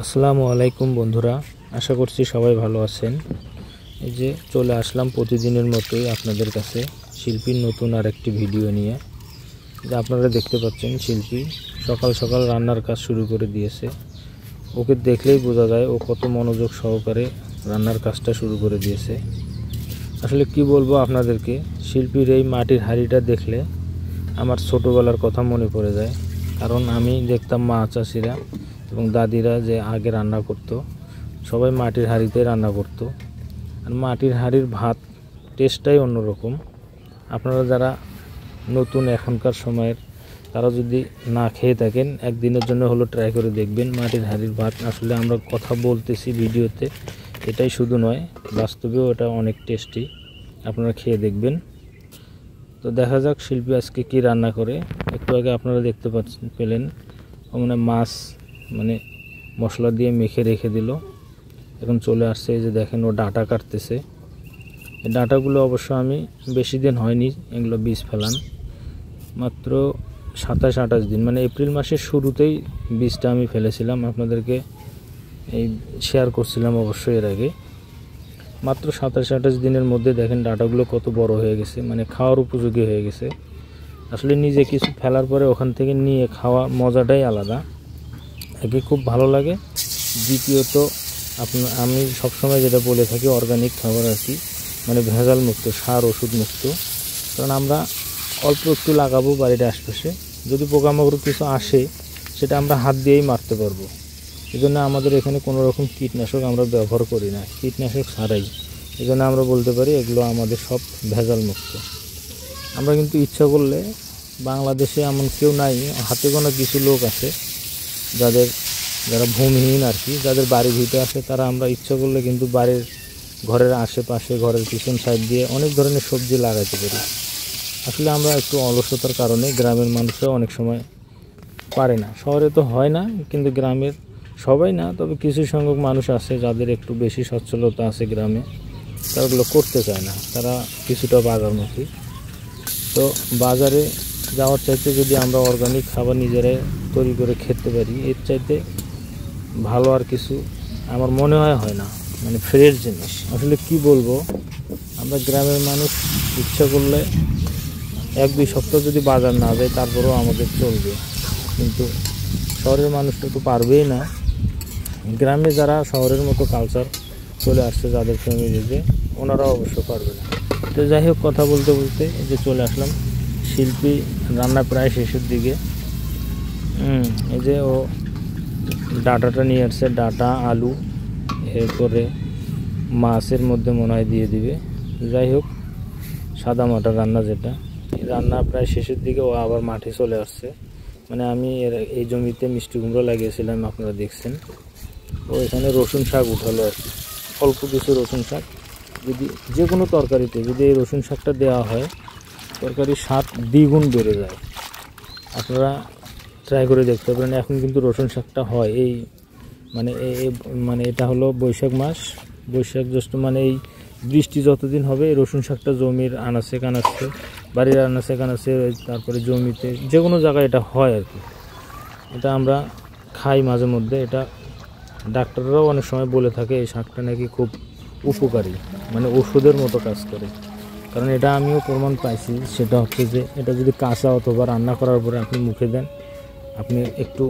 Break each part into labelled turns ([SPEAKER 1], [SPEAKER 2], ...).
[SPEAKER 1] আসসালামু আলাইকুম বন্ধুরা, আশা করছি সবাই ভালো আছেন। এই যে চলে আসলাম প্রতিদিনের মতোই আপনাদের কাছে শিল্পীর নতুন আরেকটি ভিডিও নিয়ে। যে আপনারা দেখতে পাচ্ছেন শিল্পী সকাল সকাল রান্নার কাজ শুরু করে দিয়েছে। ওকে দেখলেই বোঝা যায় ও কত মনোযোগ সহকারে রান্নার কাজটা শুরু করে দিয়েছে। আসলে কি বলবো আপনাদেরকে, শিল্পীর এই মাটির হাঁড়িটা দেখলে আমার ছোটোবেলার কথা মনে পড়ে যায়। কারণ আমি দেখতাম মা চাষিরা এবং দাদিরা যে আগে রান্না করত, সবাই মাটির হাঁড়িতে রান্না করত। আর মাটির হাঁড়ির ভাত টেস্টটাই অন্যরকম। আপনারা যারা নতুন এখনকার সময়ের, তারা যদি না খেয়ে থাকেন একদিনের জন্য হলো ট্রাই করে দেখবেন মাটির হাঁড়ির ভাত। আসলে আমরা কথা বলতেছি ভিডিওতে, এটাই শুধু নয়, বাস্তবেও এটা অনেক টেস্টি। আপনারা খেয়ে দেখবেন। তো দেখা যাক শিল্পী আজকে কি রান্না করে। একটু আগে আপনারা দেখতে পেলেন মানে মাছ মশলা দিয়ে মেখে রেখে দিল। এখন চলে আসছে, এই যে দেখেন ও ডাঁটা কাটতেছে। এই ডাঁটাগুলো অবশ্য আমি বেশি দিন হয়নি এগুলো বীজ ফেলান, মাত্র 27-28 দিন, মানে এপ্রিল মাসের শুরুতেই বীজটা আমি ফেলেছিলাম। আপনাদেরকে এই শেয়ার করছিলাম অবশ্যই এর আগে। মাত্র 27-28 দিনের মধ্যে দেখেন ডাঁটাগুলো কত বড় হয়ে গেছে, মানে খাওয়ার উপযোগী হয়ে গেছে। আসলে নিজে কিছু ফেলার পরে ওখান থেকে নিয়ে খাওয়া মজাটাই আলাদা। একে খুব ভালো লাগে। দ্বিতীয়ত আমি সবসময় যেটা বলে থাকি, অর্গানিক খাবার আর কি, মানে ভেজাল মুক্ত, সার ওষুধ মুক্ত। কারণ আমরা অল্প একটু লাগাবো বাড়ির আশপাশে, যদি পোকামাকড় কিছু আসে সেটা আমরা হাত দিয়েই মারতে পারবো। এই জন্য আমাদের এখানে কোনো রকম কীটনাশক আমরা ব্যবহার করি না, কীটনাশক ছাড়াই। এই জন্য আমরা বলতে পারি এগুলো আমাদের সব ভেজাল মুক্ত। আমরা কিন্তু ইচ্ছা করলে, বাংলাদেশে এমন কেউ নাই, হাতে গোনা কিছু লোক আছে যারা ভূমিহীন আর কি, যাদের বাড়ি ভিটে আছে, তারা আমরা ইচ্ছা করলে কিন্তু বাড়ির ঘরের আশেপাশে, ঘরের পিছন সাইড দিয়ে অনেক ধরনের সবজি লাগাতে পারি। আসলে আমরা একটু অলসতার কারণে গ্রামের মানুষরা অনেক সময় পারে না। শহরে তো হয় না, কিন্তু গ্রামের সবাই না, তবে কিছু সংখ্যক মানুষ আছে যাদের একটু বেশি সচ্ছলতা আছে গ্রামে, তারা ওগুলো করতে চায় না। তারা কিছুটা বাজারমুখী। তো বাজারে যাওয়ার চাইতে যদি আমরা অর্গানিক খাবার নিজেরাই তৈরি করে খেতে পারি, এর চাইতে ভালো আর কিছু আমার মনে হয় না, মানে ফ্রেশ জিনিস। আসলে কি বলবো, আমরা গ্রামের মানুষ ইচ্ছা করলে 1-2 সপ্তাহ যদি বাজার না যায় তারপরেও আমাদের চলবে, কিন্তু শহরের মানুষটা তো পারবেই না। গ্রামে যারা শহরের মতো কালচার চলে আসছে যাদের ফ্যামিলিতে, ওনারা অবশ্য পারবে না। তো যাই হোক, কথা বলতে বলতে এই যে চলে আসলাম, শিল্পী রান্না প্রায় শেষের দিকে। এই যে ও ডাঁটাটা নিয়ে আসছে, ডাঁটা, আলু, এরপরে মাছের মধ্যে মনে হয় দিয়ে দিবে। যাই হোক, সাদা মাটা রান্না, যেটা রান্না প্রায় শেষের দিকে ও আবার মাঠে চলে আসছে। মানে আমি এই জমিতে মিষ্টি কুমড়ো লাগিয়েছিলাম, আপনারা দেখছেন। ও এখানে রসুন শাক উঠালো আর কি, অল্প কিছু রসুন শাক। যদি যে কোনো তরকারিতে যদি এই রসুন শাকটা দেওয়া হয়, তরকারির স্বাদ দ্বিগুণ বেড়ে যায়। আপনারা ট্রাই করে দেখতে পারেন। এখন কিন্তু রসুন শাকটা হয় এই মানে এটা হলো বৈশাখ মাস, বৈশাখ জ্যৈষ্ঠ, মানে এই বৃষ্টি যতদিন হবে এই রসুন শাকটা জমির আনাচে কানাচে, বাড়ির আনাচে কানাচে, তারপরে জমিতে যে কোনো জায়গায় এটা হয় আর কি। এটা আমরা খাই মাঝে মধ্যে। এটা ডাক্তাররাও অনেক সময় বলে থাকে এই শাকটা নাকি খুব উপকারী, মানে ওষুধের মতো কাজ করে। কারণ এটা আমিও প্রমাণ পাইছি। সেটা হচ্ছে যে এটা যদি কাঁচা অথবা রান্না করার পরে আপনি মুখে দেন, আপনি একটু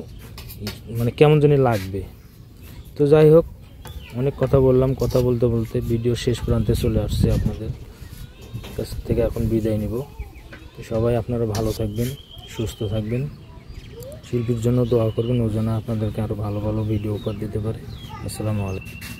[SPEAKER 1] মানে কেমন জানি লাগবে। তো যাই হোক, অনেক কথা বললাম, কথা বলতে বলতে ভিডিও শেষ প্রান্তে চলে আসছে। আপনাদের কাছ থেকে এখন বিদায় নিব। তো সবাই আপনারা ভালো থাকবেন, সুস্থ থাকবেন। শিল্পীর জন্য দোয়া করবেন, ও যেন আপনাদেরকে আরও ভালো ভালো ভিডিও উপহার দিতে পারে। আসসালামু আলাইকুম।